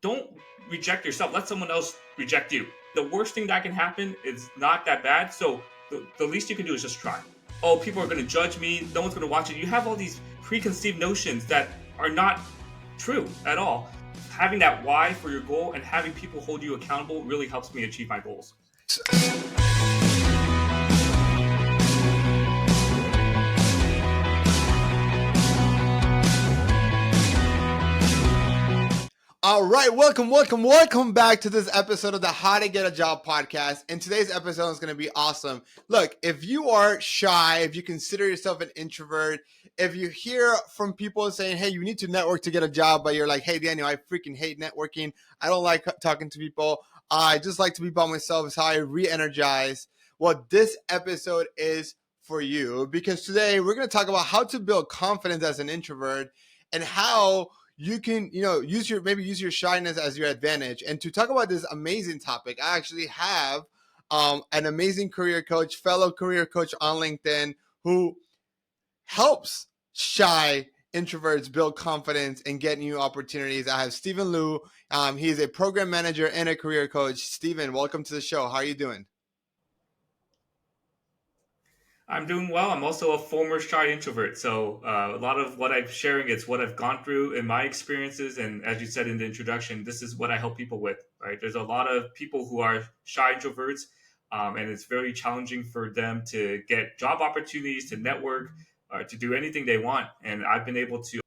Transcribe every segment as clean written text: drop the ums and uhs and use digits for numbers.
don't reject yourself. Let someone else reject you. The worst thing that can happen is not that bad. So the least you can do is just try. Oh, people are going to judge me. No one's going to watch it. You have all these preconceived notions that are not true at all. Having that why for your goal and having people hold you accountable really helps me achieve my goals. All right, welcome back to this episode of the How to Get a Job podcast. And today's episode is going to be awesome. Look, if you are shy, if you consider yourself an introvert, if you hear from people saying, hey, you need to network to get a job, but you're like, hey, Daniel, I freaking hate networking. I don't like talking to people. I just like to be by myself. It's how I re-energize. Well, this episode is for you because today we're going to talk about how to build confidence as an introvert and how you can, use your shyness as your advantage. And to talk about this amazing topic, I actually have an amazing fellow career coach on LinkedIn who helps shy introverts build confidence and get new opportunities. I have Stephen Liu. He is a program manager and a career coach. Stephen, welcome to the show. How are you doing? I'm doing well. I'm also a former shy introvert. So a lot of what I'm sharing is what I've gone through in my experiences. And as you said in the introduction, this is what I help people with, right? There's a lot of people who are shy introverts, and it's very challenging for them to get job opportunities, to network, to do anything they want. And I've been able to.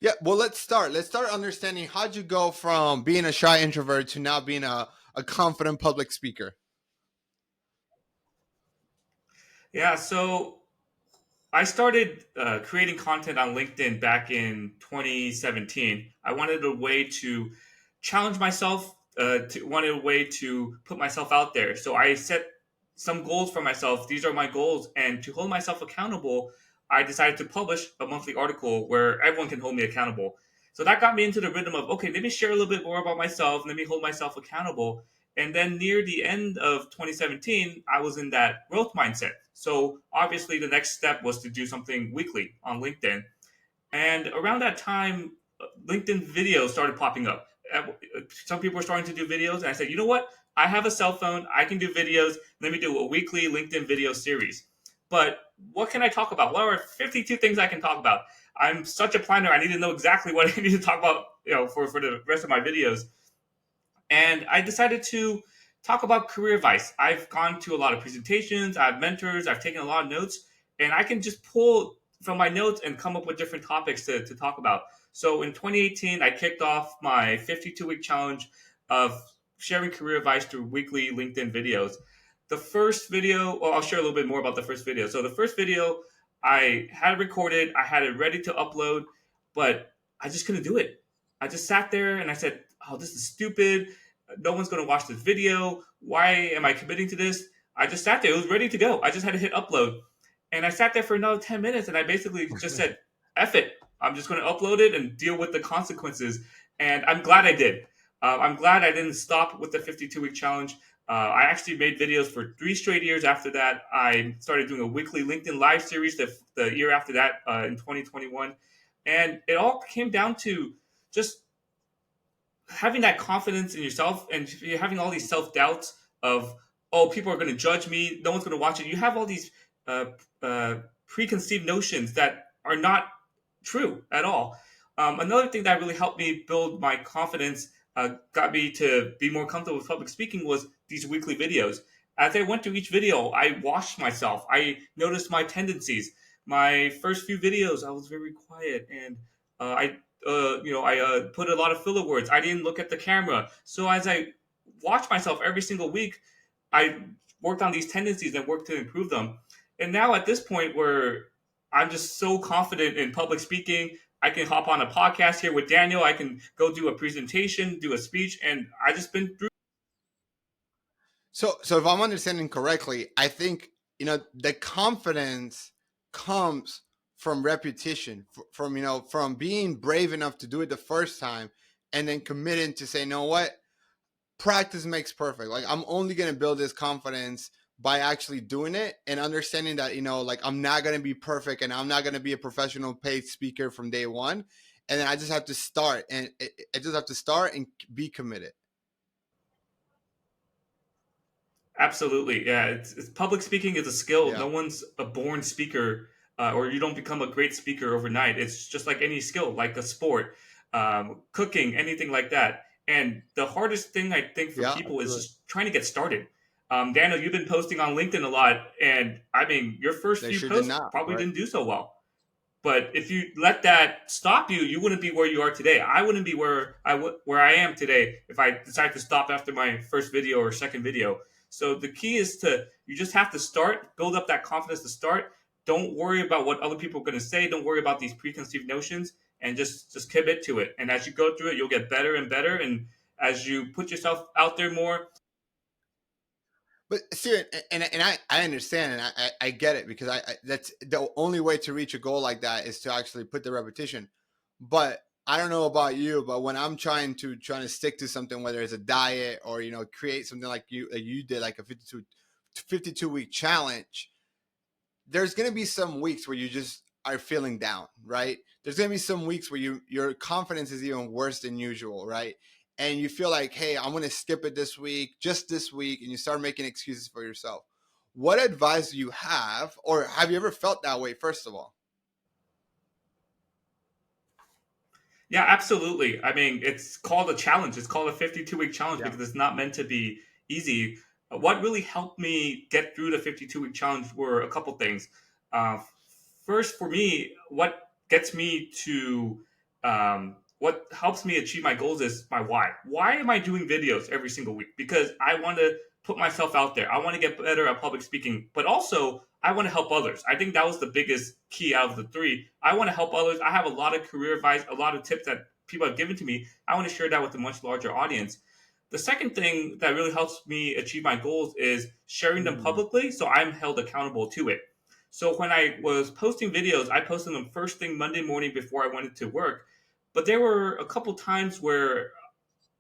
Yeah, well, let's start. Let's start understanding how'd you go from being a shy introvert to now being a confident public speaker? Yeah, so I started creating content on LinkedIn back in 2017. I wanted a way to challenge myself, wanted a way to put myself out there. So I set some goals for myself. These are my goals. And to hold myself accountable, I decided to publish a monthly article where everyone can hold me accountable. So that got me into the rhythm of, okay, let me share a little bit more about myself. Let me hold myself accountable. And then near the end of 2017, I was in that growth mindset. So obviously, the next step was to do something weekly on LinkedIn. And around that time, LinkedIn videos started popping up. Some people were starting to do videos, and I said, you know what? I have a cell phone. I can do videos. Let me do a weekly LinkedIn video series. But what can I talk about? What are 52 things I can talk about? I'm such a planner. I need to know exactly what I need to talk about, for the rest of my videos. And I decided to talk about career advice. I've gone to a lot of presentations, I have mentors, I've taken a lot of notes, and I can just pull from my notes and come up with different topics to talk about. So in 2018, I kicked off my 52-week challenge of sharing career advice through weekly LinkedIn videos. The first video, well, I'll share a little bit more about the first video. So the first video, I had it recorded, I had it ready to upload, but I just couldn't do it. I just sat there and I said, oh, this is stupid. No one's going to watch this video. Why am I committing to this? I just sat there. It was ready to go. I just had to hit upload. And I sat there for another 10 minutes and I basically just said, F it. I'm just going to upload it and deal with the consequences. And I'm glad I did. I'm glad I didn't stop with the 52-week challenge. I actually made videos for 3 straight years after that. I started doing a weekly LinkedIn live series the year after that in 2021. And it all came down to just having that confidence in yourself and you're having all these self doubts of, oh, people are going to judge me, no one's going to watch it. You have all these uh, preconceived notions that are not true at all. Another thing that really helped me build my confidence, got me to be more comfortable with public speaking, was these weekly videos. As I went through each video, I watched myself. I noticed my tendencies. My first few videos, I was very quiet and I put a lot of filler words. I didn't look at the camera. So as I watched myself every single week, I worked on these tendencies and worked to improve them. And now at this point where I'm just so confident in public speaking, I can hop on a podcast here with Daniel. I can go do a presentation, do a speech, and I just been through. So if I'm understanding correctly, I think the confidence comes from repetition, from being brave enough to do it the first time, and then committing to say, no, what, practice makes perfect. Like I'm only gonna build this confidence by actually doing it and understanding that like I'm not gonna be perfect and I'm not gonna be a professional paid speaker from day one. and then I just have to start, and I just have to start and be committed. Absolutely, yeah. It's public speaking is a skill. Yeah, No one's a born speaker, or you don't become a great speaker overnight. It's just like any skill, like a sport, cooking, anything like that. And the hardest thing I think for yeah, people is absolutely. just trying to get started. Daniel, you've been posting on LinkedIn a lot, and I mean, your first They few sure did posts not, probably right? didn't do so well. But if you let that stop you, you wouldn't be where you are today. I wouldn't be where I am today if I decided to stop after my first video or second video. So the key is to you just have to start, build up that confidence to start. Don't worry about what other people are going to say. Don't worry about these preconceived notions, and just commit to it. And as you go through it, you'll get better and better. And as you put yourself out there more, But see, and I understand, and I get it, because I that's the only way to reach a goal like that is to actually put the repetition. But I don't know about you, but when I'm trying to stick to something, whether it's a diet or create something like you did, like a 52 week challenge, there's going to be some weeks where you just are feeling down, right? There's going to be some weeks where your confidence is even worse than usual, right? And you feel like, hey, I'm going to skip it this week, just this week, and you start making excuses for yourself. What advice do you have, or have you ever felt that way, first of all? yeah, absolutely. I mean, it's called a challenge. It's called a 52-week challenge Yeah. because it's not meant to be easy. What really helped me get through the 52-week challenge were a couple things. Uh, First, for me, what helps me achieve my goals is my why. Why am I doing videos every single week? Because I want to put myself out there. I want to get better at public speaking, but also I want to help others. I think that was the biggest key out of the three. I want to help others. I have a lot of career advice, a lot of tips that people have given to me. I want to share that with a much larger audience. The second thing that really helps me achieve my goals is sharing them Mm. publicly so I'm held accountable to it. So when I was posting videos, I posted them first thing Monday morning before I went into work. But there were a couple times where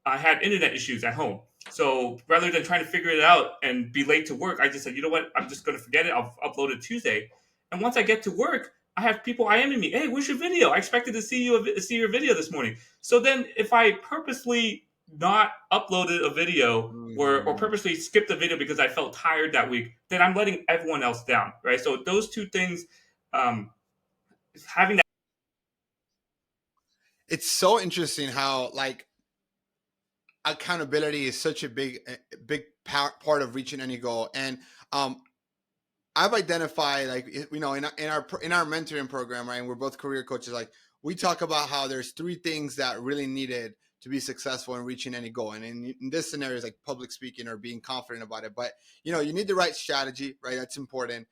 I had internet issues at home. So rather than trying to figure it out and be late to work, I just said, you know what? I'm just going to forget it. I'll upload it Tuesday. And once I get to work, I have people IMing me. Hey, where's your video? I expected to see your video this morning. So then, if I purposely not uploaded a video or Hmm. purposely skipped a video because I felt tired that week, then I'm letting everyone else down, right? So those two things, um, having that. It's so interesting how, like, accountability is such a big part of reaching any goal. And um, I've identified, like, in our mentoring program, right? And we're both career coaches. Like, we talk about how there's three things that really needed to be successful in reaching any goal. And in this scenario, is like public speaking or being confident about it. But you need the right strategy, right? That's important.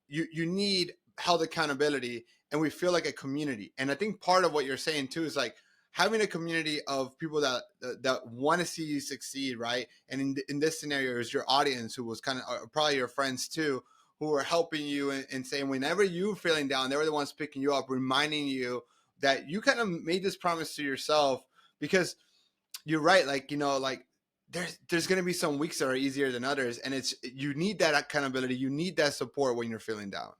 You need held accountability, and we feel like a community. And I think part of what you're saying too is like having a community of people that want to see you succeed, right? And in this scenario, is your audience, who was kind of probably your friends too, who are helping you and saying whenever you're feeling down, they were the ones picking you up, reminding you that you kind of made this promise to yourself. Because you're right, like, like, there's going to be some weeks that are easier than others, and it's you need that accountability, you need that support when you're feeling down.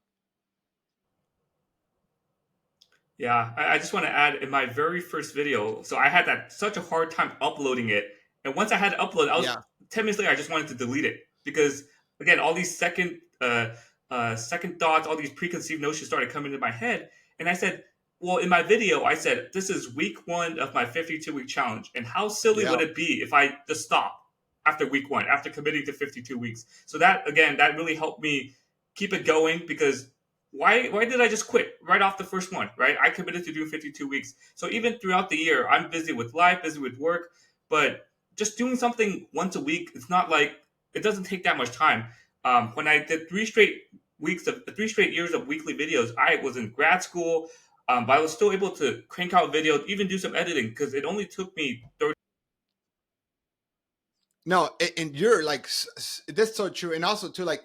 Yeah, I just want to add in my very first video. So I had that such a hard time uploading it, and once I had to upload, I was Yeah. 10 minutes later. I just wanted to delete it because again, all these second thoughts, all these preconceived notions started coming into my head, and I said, well, in my video, I said this is week one of my 52-week challenge, and how silly Yeah. would it be if I just stop after week one, after committing to 52 weeks? So that again, that really helped me keep it going because why did I just quit right off the first one, right? I committed to do 52 weeks. So even throughout the year, I'm busy with life, busy with work, but just doing something once a week, it's not like it doesn't take that much time. When I did 3 straight years of weekly videos, I was in grad school, but I was still able to crank out videos, even do some editing because it only took me 30. No, and you're like, that's so true. And also too, like,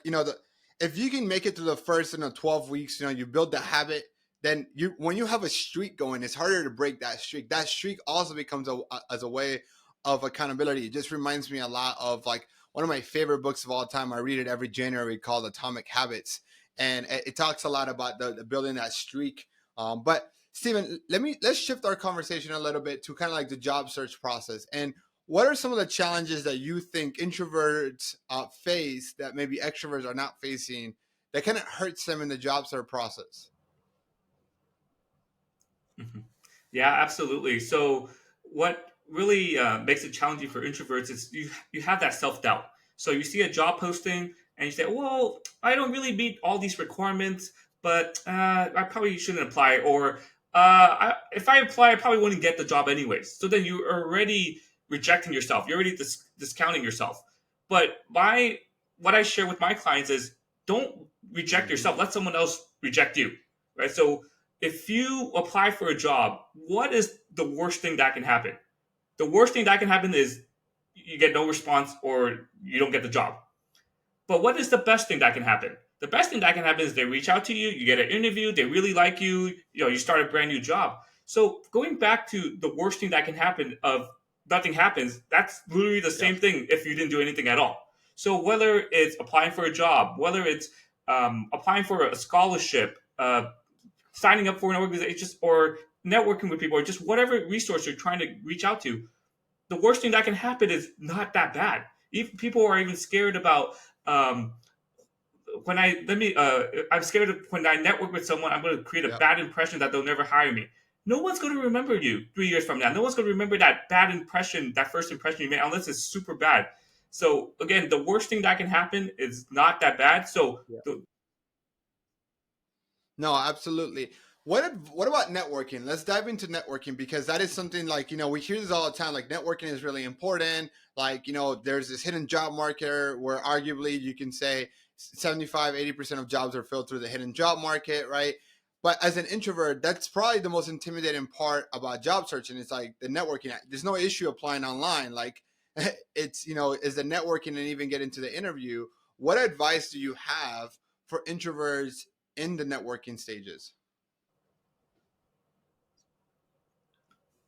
if you can make it to the first 12 weeks, you build the habit. Then when you have a streak going, it's harder to break that streak. That streak also becomes as a way of accountability. It just reminds me a lot of, like, one of my favorite books of all time. I read it every January, called Atomic Habits, and it talks a lot about the building that streak. But Steven, let's shift our conversation a little bit to kind of like the job search process. And what are some of the challenges that you think introverts face that maybe extroverts are not facing that kind of hurts them in the job search process? Mhm. Yeah, absolutely. So, what really makes it challenging for introverts is you have that self doubt. So you see a job posting and you say, "Well, I don't really meet all these requirements, but I probably shouldn't apply." Or if I apply, I probably wouldn't get the job anyways. So then you're already rejecting yourself. You're already discounting yourself. But my what I share with my clients is don't reject Hmm. yourself. Let someone else reject you. Right. So if you apply for a job, what is the worst thing that can happen? The worst thing that can happen is you get no response or you don't get the job. But what is the best thing that can happen? The best thing that can happen is they reach out to you, you get an interview, they really like you, you start a brand new job. So going back to the worst thing that can happen of nothing happens, that's literally the Yeah. same thing if you didn't do anything at all. So whether it's applying for a job, whether it's applying for a scholarship, signing up for an organization, just or networking with people, or just whatever resource you're trying to reach out to, the worst thing that can happen is not that bad. Even people are even scared about um, when I let me. I'm scared of when I network with someone, I'm going to create a Yeah. bad impression that they'll never hire me. No one's going to remember you 3 years from now. No one's going to remember that bad impression, that first impression you made, unless it's super bad. So again, the worst thing that can happen is not that bad. So No, absolutely. What about networking? Let's dive into networking because that is something like, we hear this all the time. Like networking is really important. Like, there's this hidden job market where arguably you can say 75-80% of jobs are filled through the hidden job market, right? But as an introvert, that's probably the most intimidating part about job searching. It's like the networking. There's no issue applying online. Like it's, is the networking and even get into the interview. What advice do you have for introverts in the networking stages?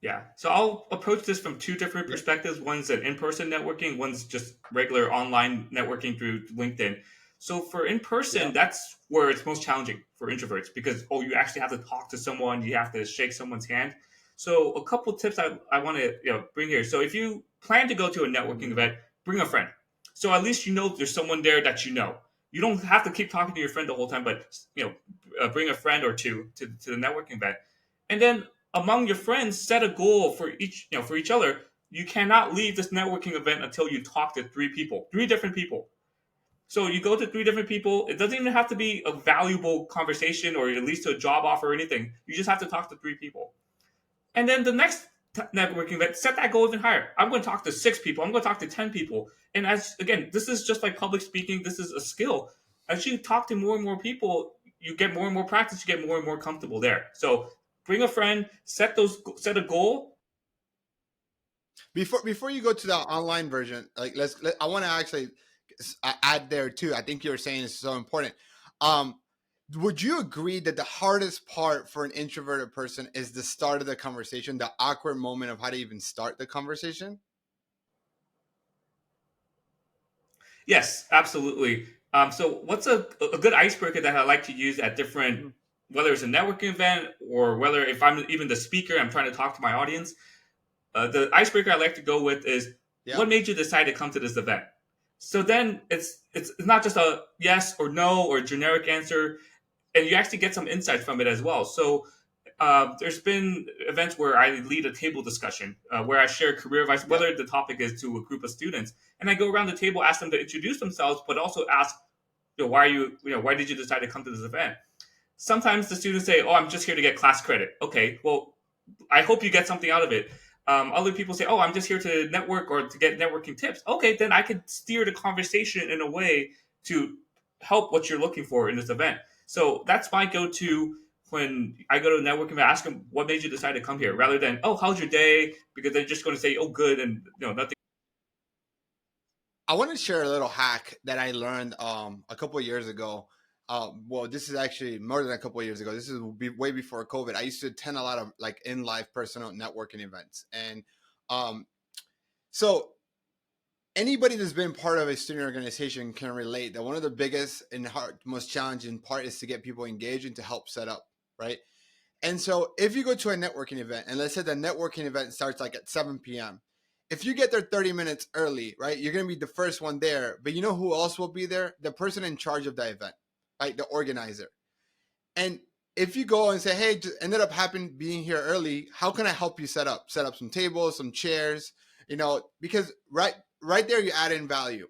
Yeah. So I'll approach this from two different Yeah. perspectives. One's an in person networking, one's just regular online networking through LinkedIn. So for in Yeah. person, that's where it's most challenging for introverts because, you actually have to talk to someone, you have to shake someone's hand. So a couple tips I want to bring here. So if you plan to go to a networking Hmm. event, bring a friend. So at least there's someone there that you know. You don't have to keep talking to your friend the whole time, but bring a friend or two to the networking event. And then among your friends, set a goal for each other. You cannot leave this networking event until you talk to three different people. So you go to three different people. It doesn't even have to be a valuable conversation or at least to a job offer or anything. You just have to talk to three people. And then the next networking event, set that goal even higher. I'm going to talk to six people. I'm going to talk to 10 people. And as again, this is just like public speaking. This is a skill. As you talk to more and more people, you get more and more practice. You get more and more comfortable there. So bring a friend, set a goal. Before you go to the online version, like I want to actually add there too. I think you were saying is so important. Um, would you agree that the hardest part for an introverted person is the start of the conversation, the awkward moment of how to even start the conversation? Yes, absolutely. So what's a good icebreaker that I like to use at different, Mhm. whether it's a networking event or whether if I'm even the speaker, I'm trying to talk to my audience. The icebreaker I like to go with is Yeah. what made you decide to come to this event. So then it's not just a yes or no or generic answer, and you actually get some insights from it as well. So there's been events where I lead a table discussion where I share career advice, Yeah. whether the topic is to a group of students, and I go around the table, ask them to introduce themselves, but also ask, why did you decide to come to this event? Sometimes the students say, "Oh, I'm just here to get class credit." Okay, well, I hope you get something out of it. Other people say, "Oh, I'm just here to network or to get networking tips." Okay, then I could steer the conversation in a way to help what you're looking for in this event. So that's my go-to when I go to a networking event. Ask them what made you decide to come here, rather than, "Oh, how's your day?" Because they're just going to say, "Oh, good," and nothing. I want to share a little hack that I learned a couple of years ago. Well, this is actually more than a couple of years ago. This is way before COVID. I used to attend a lot of like in life personal networking events, and um, so anybody that's been part of a student organization can relate that one of the biggest and most challenging part is to get people engaged and to help set up, right? And so if you go to a networking event, and let's say the networking event starts like at 7 p.m., if you get there 30 minutes early, right, you're going to be the first one there. But you know who else will be there? The person in charge of the event, right? The organizer. And if you go and say, hey, just ended up happening being here early, how can I help you set up some tables, some chairs, because right there you add in value.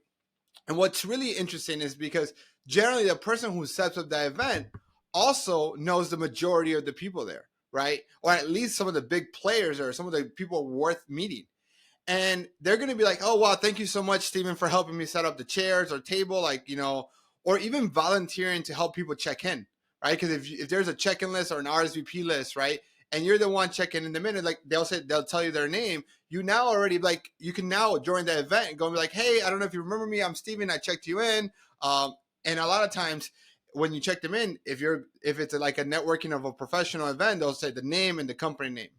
And what's really interesting is because generally the person who sets up the event also knows the majority of the people there, right? Or at least some of the big players or some of the people worth meeting. And they're going to be like, oh, wow, thank you so much, Stephen, for helping me set up the chairs or table, or even volunteering to help people check in, right? Because if there's a check-in list or an RSVP list, right, and you're the one checking in the minute, like they'll tell you their name. You now already you can now join the event and go and be like, hey, I don't know if you remember me, I'm Stephen, I checked you in. And a lot of times when you check them in, if it's like a networking of a professional event, they'll say the name and the company name.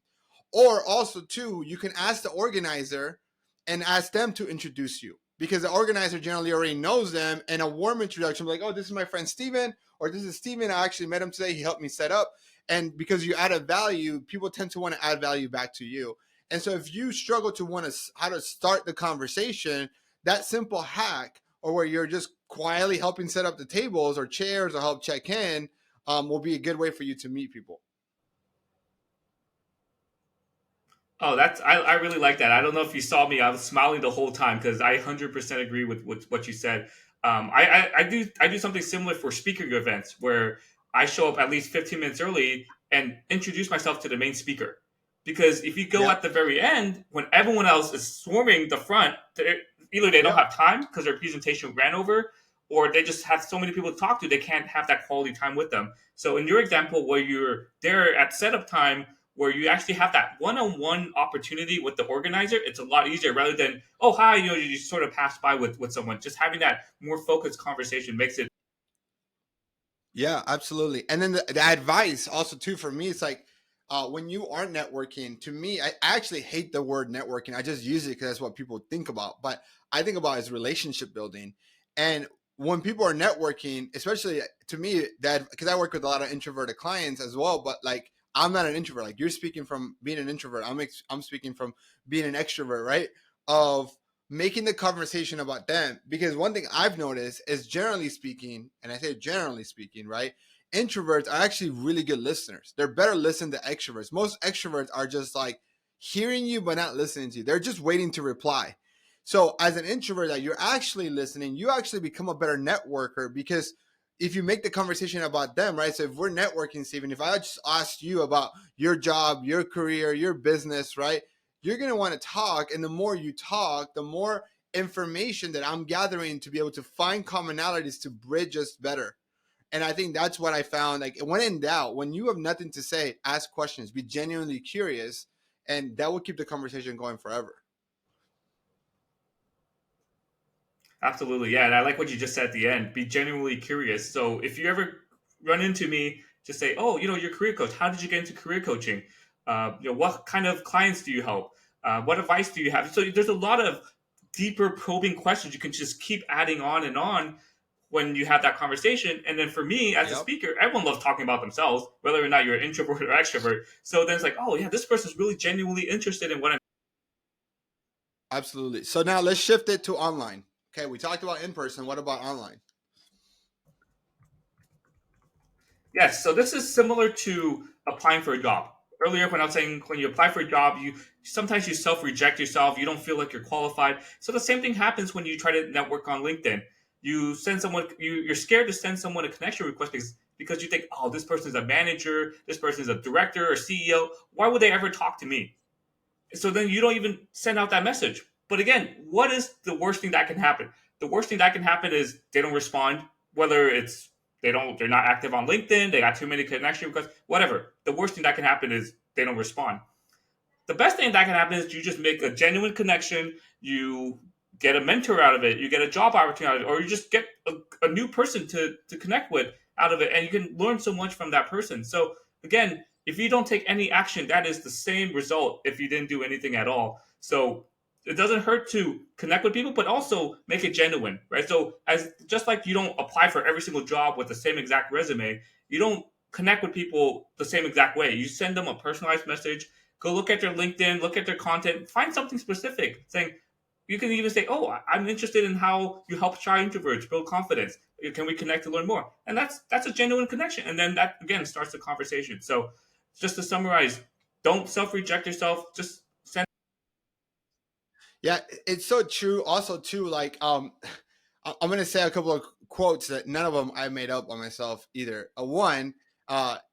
Or also, too, you can ask the organizer and ask them to introduce you because the organizer generally already knows them. And a warm introduction, like, oh, this is my friend Steven, or this is Steven. I actually met him today. He helped me set up. And because you added value, people tend to want to add value back to you. And so if you struggle to want to how to start the conversation, that simple hack, or where you're just quietly helping set up the tables or chairs or help check in, will be a good way for you to meet people. Oh, I really like that. I don't know if you saw me. I was smiling the whole time because I 100% agree with what you said. I do something similar for speaker events where I show up at least 15 minutes early and introduce myself to the main speaker. Because if you go Yep. at the very end when everyone else is swarming the front, either they don't Yep. have time because their presentation ran over, or they just have so many people to talk to they can't have that quality time with them. So in your example, where you're there at setup time where you actually have that one-on-one opportunity with the organizer, it's a lot easier rather than, oh, hi, you just sort of pass by with someone. Just having that more focused conversation makes it. Yeah, absolutely. And then the advice also too for me, it's like when you are networking. To me, I actually hate the word networking. I just use it because that's what people think about. But I think about is relationship building. And when people are networking, especially to me, that because I work with a lot of introverted clients as well. But like I'm not an introvert. Like you're speaking from being an introvert. I'm speaking from being an extrovert, right? Of making the conversation about them, because one thing I've noticed is generally speaking, and I say generally speaking, right, introverts are actually really good listeners. They're better listened to extroverts. Most extroverts are just like hearing you but not listening to you. They're just waiting to reply. So as an introvert that you're actually listening, you actually become a better networker, because if you make the conversation about them, right? So if we're networking, Stephen, if I just asked you about your job, your career, your business, right, you're going to want to talk. And the more you talk, the more information that I'm gathering to be able to find commonalities to bridge us better. And I think that's what I found. Like, when in doubt, when you have nothing to say, ask questions, be genuinely curious, and that will keep the conversation going forever. Absolutely, yeah. And I like what you just said at the end. Be genuinely curious. So if you ever run into me, just say, "Oh, you're a career coach. How did you get into career coaching? What kind of clients do you help? What advice do you have?" So there's a lot of deeper probing questions you can just keep adding on and on when you have that conversation. And then for me as a Yep, speaker, everyone loves talking about themselves, whether or not you're an introvert or extrovert. So then it's like, oh yeah, this person's really genuinely interested in what I'm. absolutely. So now let's shift it to online. Okay, we talked about in person. What about online? Yes, so this is similar to applying for a job. Earlier, when I was saying when you apply for a job, you sometimes you self reject yourself. You don't feel like you're qualified. So the same thing happens when you try to network on LinkedIn. You send someone, you're scared to send someone a connection request because you think, oh, this person is a manager, this person is a director or CEO. Why would they ever talk to me? So then you don't even send out that message. But again, what is the worst thing that can happen? The worst thing that can happen is they don't respond, whether it's they're not active on LinkedIn, they got too many connection requests, whatever. The worst thing that can happen is they don't respond. The best thing that can happen is you just make a genuine connection, you get a mentor out of it, you get a job opportunity out of it, or you just get a new person to connect with out of it, and you can learn so much from that person. So again, if you don't take any action, that is the same result if you didn't do anything at all. So it doesn't hurt to connect with people, but also make it genuine, right? So as just like you don't apply for every single job with the same exact resume, you don't connect with people the same exact way. You send them a personalized message. Go look at their LinkedIn, look at their content, find something specific. Saying you can even say, "Oh, I'm interested in how you help shy introverts build confidence. Can we connect to learn more?" And that's a genuine connection, and then that again starts the conversation. So, just to summarize, don't self reject yourself. Just send. Yeah, it's so true. Also, too, like I'm gonna say a couple of quotes that none of them I made up on myself either. One,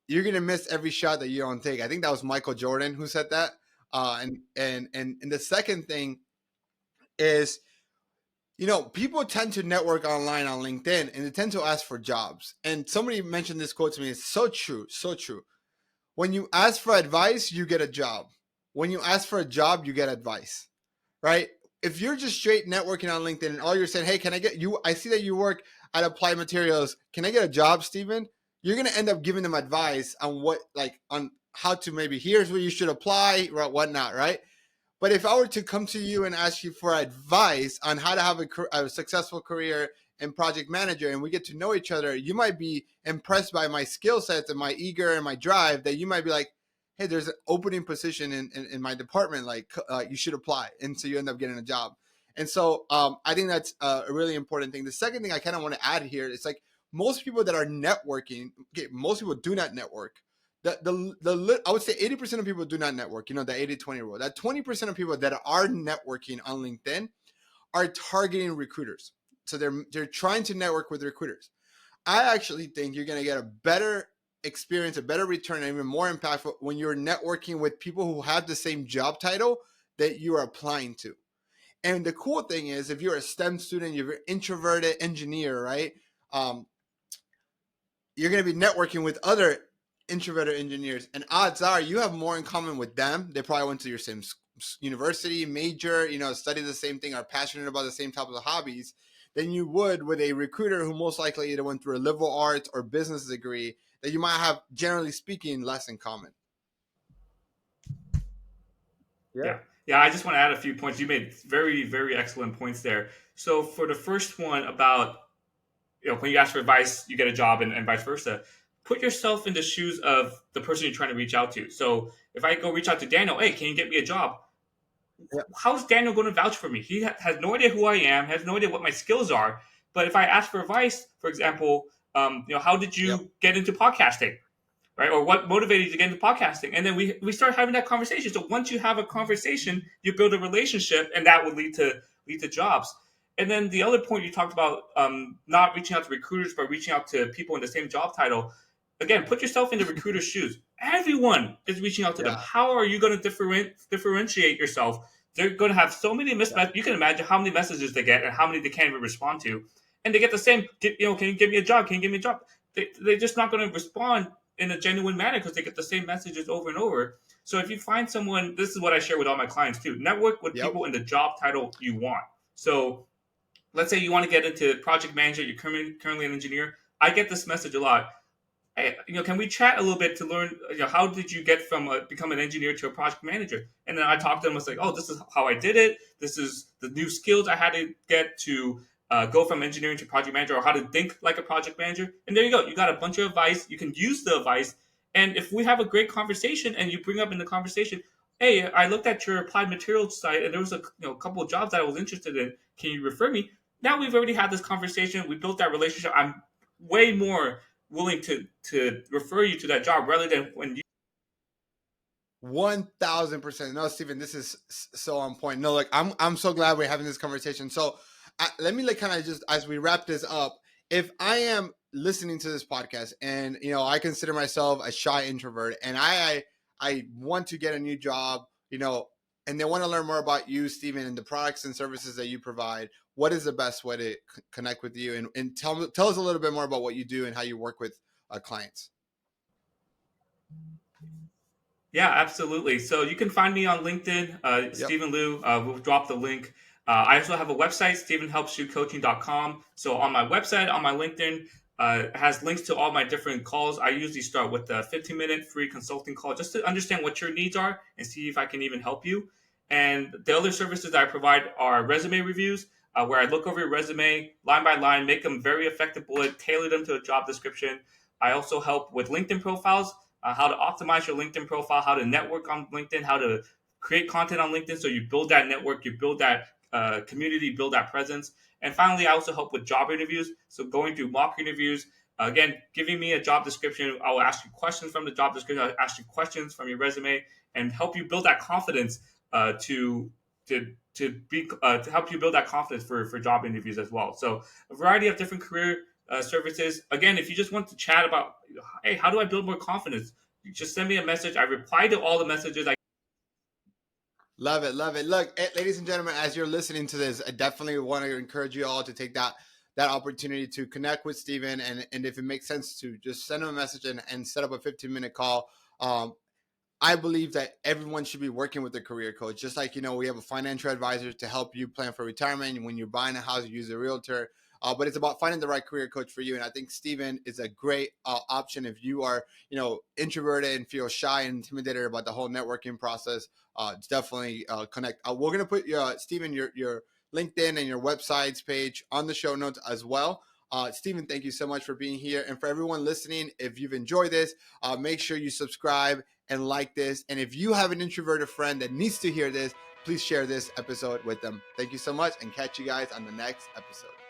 you're gonna miss every shot that you don't take. I think that was Michael Jordan who said that. And the second thing is, people tend to network online on LinkedIn and they tend to ask for jobs. And somebody mentioned this quote to me. It's so true, so true. When you ask for advice, you get a job. When you ask for a job, you get advice, right? If you're just straight networking on LinkedIn and all you're saying, hey, can I get you? I see that you work at Applied Materials. Can I get a job, Steven? You're going to end up giving them advice on on how to maybe here's where you should apply, right, whatnot, right? But if I were to come to you and ask you for advice on how to have a successful career in project manager, and we get to know each other, you might be impressed by my skill sets and my eager and my drive, that you might be like, hey, there's an opening position in my department, like you should apply. And so you end up getting a job. And so I think that's a really important thing. The second thing I kind of want to add here is like most people that are networking, okay, most people do not network. I would say 80% of people do not network, the 80-20 rule. That 20% of people that are networking on LinkedIn are targeting recruiters. So they're trying to network with recruiters. I actually think you're going to get a better experience, a better return, and even more impactful when you're networking with people who have the same job title that you are applying to. And the cool thing is, if you're a STEM student, you're an introverted engineer, right? Um, you're going to be networking with other introverted engineers, and odds are you have more in common with them. They probably went to your same university, major, study the same thing, are passionate about the same type of hobbies, than you would with a recruiter who most likely either went through a liberal arts or business degree that you might have, generally speaking, less in common. Yeah. Yeah, I just want to add a few points. You made very, very excellent points there. So for the first one about, when you ask for advice, you get a job and vice versa. Put yourself in the shoes of the person you're trying to reach out to. So if I go reach out to Daniel, hey, can you get me a job? Yep. How's Daniel going to vouch for me? He has no idea who I am, has no idea what my skills are. But if I ask for advice, for example, how did Yep. you get into podcasting? Right? Or what motivated you to get into podcasting? And then we start having that conversation. So once you have a conversation, you build a relationship, and that would lead to jobs. And then the other point you talked about, not reaching out to recruiters, but reaching out to people in the same job title. Again, put yourself in the recruiter's shoes. Everyone is reaching out to them. Yeah. How are you going to differentiate yourself? They're going to have so many mismatches. You can imagine how many messages they get and how many they can't even respond to. And they get the same, can you give me a job? Can you give me a job? They're just not going to respond in a genuine manner because they get the same messages over and over. So if you find someone, this is what I share with all my clients too. Network with Yep. people in the job title you want. So let's say you want to get into project manager, you're currently an engineer. I get this message a lot. Hey, can we chat a little bit to learn, how did you get from become an engineer to a project manager? And then I talk to them. It's like, oh, this is how I did it. This is the new skills I had to get to go from engineering to project manager, or how to think like a project manager. And there you go. You got a bunch of advice. You can use the advice. And if we have a great conversation and you bring up in the conversation, hey, I looked at your applied materials site and there was a couple of jobs that I was interested in. Can you refer me? Now we've already had this conversation. We built that relationship. I'm way more willing to refer you to that job rather than when you. 1,000%. No, Stephen, this is so on point. No, like I'm so glad we're having this conversation. So let me kind of just, as we wrap this up, if I am listening to this podcast and I consider myself a shy introvert and I want to get a new job, and they want to learn more about you, Stephen, and the products and services that you provide, what is the best way to connect with you, and tell us a little bit more about what you do and how you work with clients. Yeah, absolutely. So you can find me on LinkedIn, Yep. Stephen Liu. We'll drop the link. I also have a website, stephenhelpsyoucoaching.com. So on my website, on my LinkedIn, has links to all my different calls. I usually start with a 15-minute free consulting call just to understand what your needs are and see if I can even help you. And the other services that I provide are resume reviews, where I look over your resume line by line, make them very effective bullet, tailor them to a job description. I also help with LinkedIn profiles, how to optimize your LinkedIn profile, how to network on LinkedIn, how to create content on LinkedIn so you build that network, you build that community, build that presence. And finally, I also help with job interviews. So going through mock interviews, again, giving me a job description, I will ask you questions from the job description, I'll ask you questions from your resume, and help you build that confidence to help you build that confidence for job interviews as well. So a variety of different career services. Again, if you just want to chat about, hey, how do I build more confidence? You just send me a message. I reply to all the messages. Love it, love it. Look, ladies and gentlemen, as you're listening to this, I definitely want to encourage you all to take that opportunity to connect with Steven, and if it makes sense to just send him a message and set up a 15-minute call. I believe that everyone should be working with a career coach. Just like, we have a financial advisor to help you plan for retirement. When you're buying a house, you use a realtor. But it's about finding the right career coach for you. And I think Steven is a great option if you are, introverted and feel shy and intimidated about the whole networking process. Definitely connect. We're going to put Steven, your LinkedIn and your websites page on the show notes as well. Steven, thank you so much for being here. And for everyone listening, if you've enjoyed this, make sure you subscribe and like this. And if you have an introverted friend that needs to hear this, please share this episode with them. Thank you so much, and catch you guys on the next episode.